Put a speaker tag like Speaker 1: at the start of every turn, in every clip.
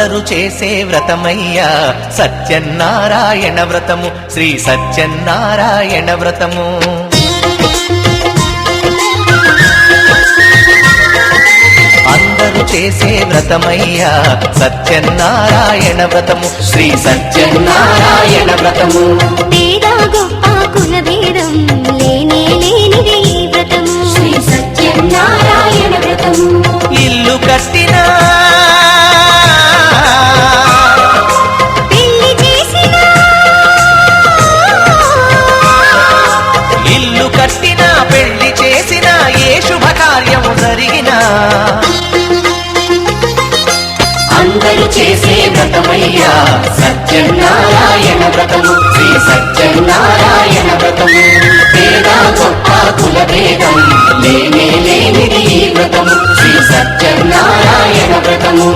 Speaker 1: అందరూ చేసే వ్రతమయ్యా సత్యనారాయణ వ్రతము, శ్రీ సత్యనారాయణ వ్రతము. అందరూ చేసే వ్రతమయ్యా సత్యనారాయణ వ్రతము, శ్రీ సత్యనారాయణ వ్రతము.
Speaker 2: పేద గొప్ప కుల భేదం లేనే లేనిది ఈ వ్రతము, శ్రీ సత్యనారాయణ వ్రతము.
Speaker 1: ఇల్లు కట్టినా
Speaker 2: పెళ్లి చేసినా,
Speaker 1: ఇల్లు కట్టినా పెళ్లి చేసినా ఏ శుభకార్యము జరిగినా అందరూ చేసే వ్రతమయ్యా సత్యనారాయణ వ్రతము, శ్రీ సత్యనారాయణ వ్రతము. పేద గొప్ప కుల భేదం లేనే లేనిది ఈ వ్రతము, శ్రీ సత్యనారాయణ వ్రతము.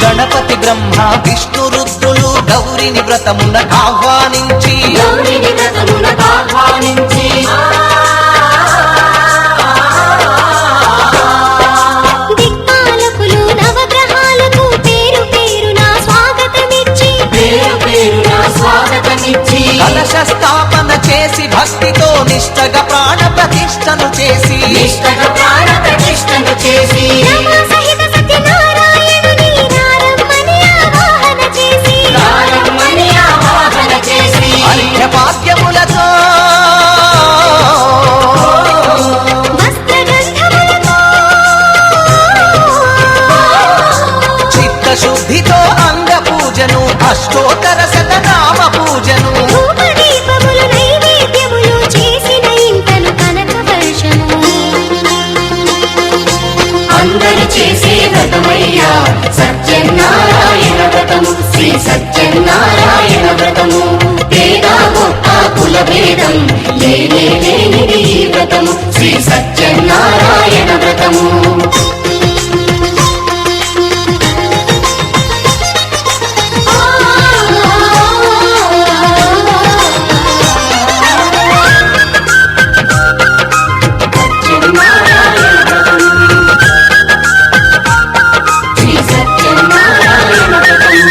Speaker 1: గణపతి బ్రహ్మ విష్ణు రుద్రులు గౌరిని వ్రతమునకు ఆహ్వానించి,
Speaker 2: దిక్పాలకులు నవగ్రహాలకు పేరు పేరున స్వాగతమిచ్చి,
Speaker 1: కలశ స్థాపన చేసి భక్తితో నిష్టగా ప్రాణ ప్రతిష్టను చేసి,
Speaker 2: రమా సహిత సత్యనారాయణుని నారమ్మని ఆవాహన చేసి,
Speaker 1: అర్ఘ్య పాద్యములతో
Speaker 2: వస్త్రగంధములతో,
Speaker 1: చిత్తశుద్ధితో అంగ పూజను, అష్టోత్తర శతనామ పూజను,
Speaker 2: ధూపదీపములు నైవేద్యములు చేసిన ఇంతను కనక వర్షము.
Speaker 1: అందరూ చేసే వ్రతమయ్యా సత్యనారాయణ వ్రతము, శ్రీ సత్యనారాయణ వ్రతము. పేద గొప్ప కుల భేదం లేనే లేనిది ఈ వ్రతము, శ్రీ సత్యనారాయణ వ్రతము. శ్రీ సత్యనారాయణ వ్రతము.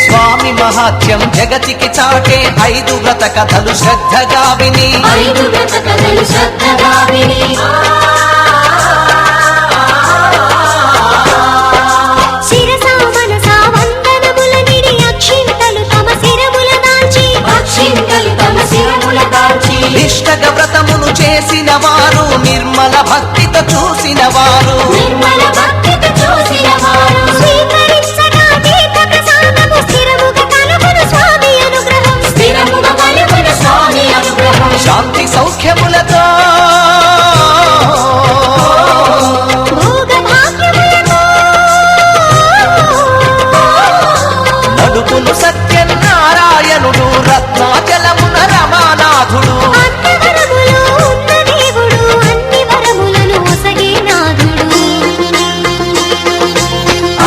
Speaker 1: స్వామి మహాత్యం జగతికి చాటే 5 వ్రత కథలు శ్రద్ధగా విని,
Speaker 2: శిరసా మనసా వందనముల నిడి అక్షింతలు తమ శిరముల దాల్చి,
Speaker 1: నిష్టగా వ్రతమును చేసిన వారు, నిర్మల భక్తితో చూసిన వారు,
Speaker 2: స్వీకరించగా తీర్థ ప్రసాదము స్థిరముగా కలుగును స్వామి అనుగ్రహం.
Speaker 1: శాంతి సౌఖ్యములతో
Speaker 2: భోగ భాగ్యములతో
Speaker 1: నడుపును సత్యనారాయణుడు, రత్నాచలమున రమానాథుడు.
Speaker 2: అన్నవరములు ఉన్న దేవుడు, అన్ని వరములను ఒసగే నాథుడు.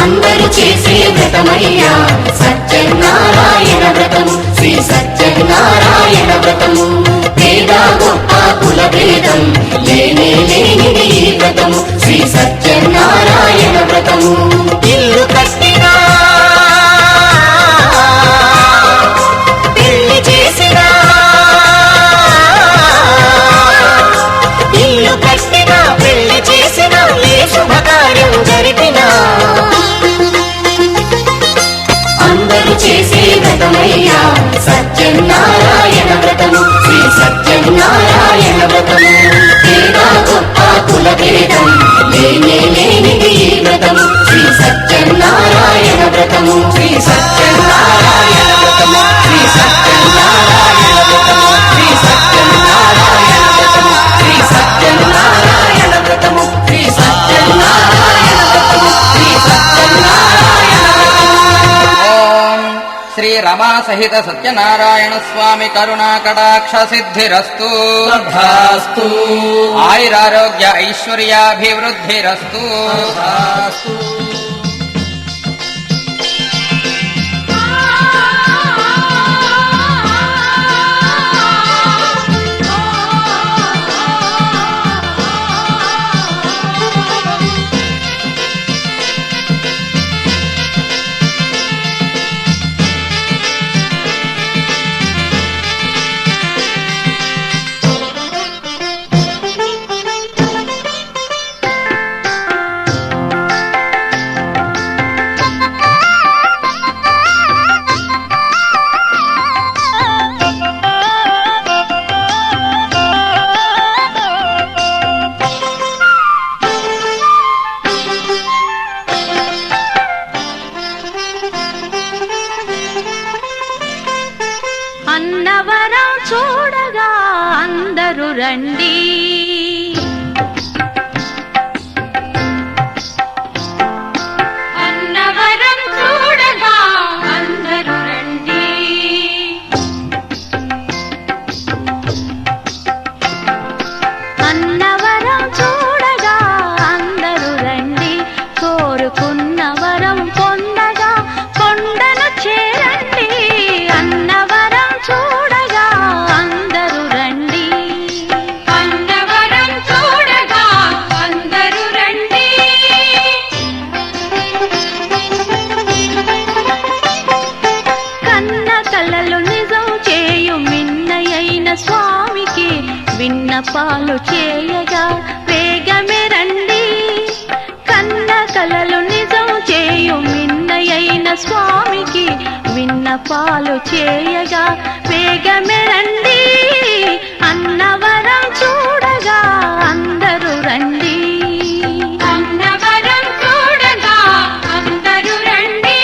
Speaker 1: అందరూ చేసే వ్రతమయ్యా సత్యనారాయణ వ్రతము, శ్రీ సత్యనారాయణ వ్రతము. పేద గొప్ప కుల భేదం లేనే లేనిది ఈ వ్రతము, శ్రీ సత్యనారాయణ వ్రతము. ఇల్లు కట్టినా పెళ్లి చేసినా, ఇల్లు కట్టినా పెళ్లి చేసినా ఏ శుభకార్యం జరిపినా అందరూ చేసే వ్రతమయ్యా సత్యనారాయణ వ్రతము, శ్రీ సత్యనారాయణ వ్రతము. పేద గొప్ప కుల భేదం లేనే లేనిది ఈ వ్రతము, శ్రీ సత్యనారాయణ వ్రతము, శ్రీ సత్యనారాయణ వ్రతము, శ్రీ సత్యనారాయణ వ్రతము, శ్రీ సత్య
Speaker 3: సహిత సత్యనారాయణ స్వామి కరుణా కటాక్ష సిద్ధిరస్తు.
Speaker 1: తథాస్తు.
Speaker 3: ఆయురారోగ్య ఐశ్వర్యాభివృద్ధిరస్తు.
Speaker 1: తథాస్తు.
Speaker 2: అన్నవరం చూడగా అందరూ రండి. అన్నవరం చూడగా అందరూ రండి. అన్నవరం చూడగా అందరూ రండి. కోరుకున్న వరం పొందగా కొండను చేరండి. అన్నవరం చూడగా అందరూ రండి. అన్నవరం చూడగా అందరూ రండి. కన్న కలలు నిజం చేయు మిన్నయైన స్వామికి విన్నపాలు చేయగా వేగమే రండి. కన్న కలలు నిజం చేయు మిన్నయైన స్వామికి విన్నపాలు చేయగా వేగమే రండి. అన్నవరం చూడగా అందరూ రండి. అన్నవరం చూడగా అందరూ రండి.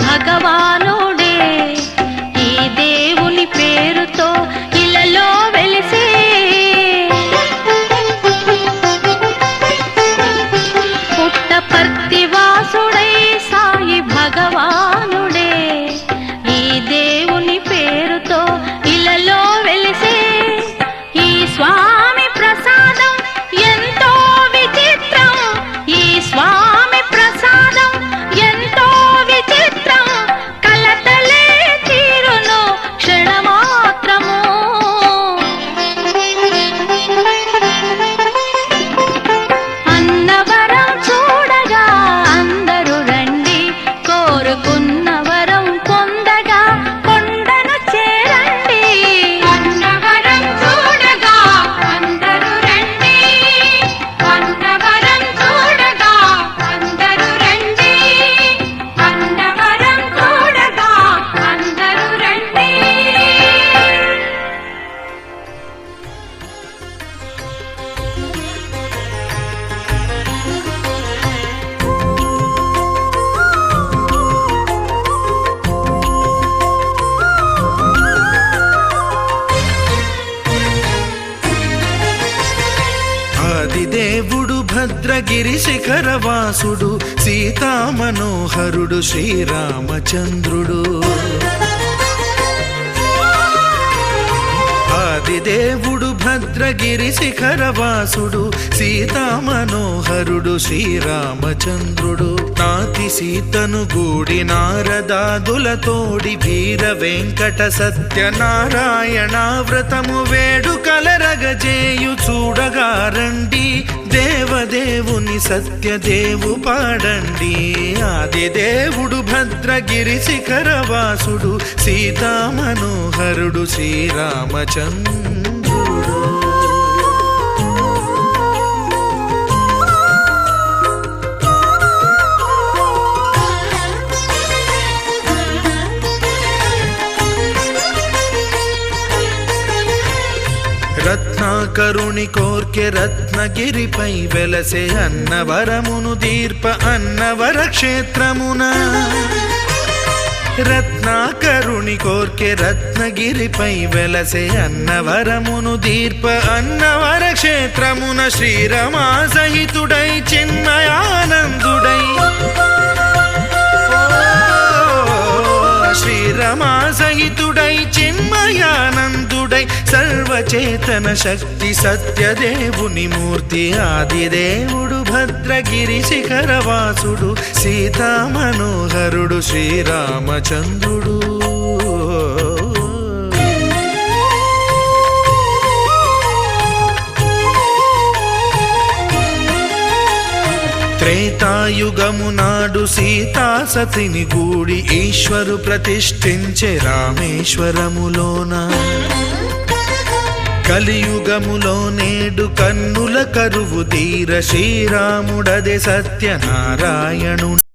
Speaker 4: భగవానుడే ఈ దేవుని పేరుతో ఇలలో వెలిసే పుట్టపర్తి వాసుడై సాయి భగవానుడే ఈ దేవుని పేరుతో ఇలలో వెలిసే ఈ స్వామి ప్రసాదం ఎంతో విచిత్రం ఈ స్వామి ప్రసాదం ఎంతో విచిత్రం కలతలే తీరును క్షణమాత్రము అన్నవరం చూడగా అందరూ రండి కోరుకున్న వరం పొందగా కొండను చేరండి అన్నవరం చూడగా అందరూ రండి అన్నవరం చూడగా అందరూ రండి అన్నవరం చూడగా అందరూ రండి
Speaker 5: ఆదిదేవుడు భద్రగిరి శిఖరవాసుడు సీతామనోహరుడు శ్రీరామచంద్రుడు ఆదిదేవుడు భద్రగిరి శిఖరవాసుడు సీతామనోహరుడు శ్రీరామచంద్రుడు నాతి సీతను గూడి నారదాదులతోడి వీర వెంకట సత్యనారాయణ వ్రతము వేడుకలరగజేయు చూడగా రండి దేవదేవుని సత్యదేవు పాడండి ఆదిదేవుడు భద్రగిరి శిఖరవాసుడు సీతామనోహరుడు శ్రీరామచంద్రుడు రత్నాకరుని కోర్కె రత్నగిరిపై వెలసే అన్నవరమును దీర్ప అన్నవర క్షేత్రమున రత్నాకరుని కోర్కె రత్నగిరిపై వెలసే అన్నవరమును దీర్ప అన్నవర క్షేత్రమున శ్రీరమా సహితుడై చిన్మయానందుడై శ్రీరమా సహితుడై చిన్మయానందుడై సర్వచేతన శక్తి సత్యదేవుని మూర్తి ఆదిదేవుడు భద్రగిరి శిఖరవాసుడు సీతామనోహరుడు శ్రీరామచంద్రుడు త్రేతాయుగము నాడు సీతా సతిని గూడి ఈశ్వరు ప్రతిష్ఠించే రామేశ్వరములోన కలియుగములో నేడు కన్నుల కరువు తీర శ్రీరాముడదే సత్యనారాయణు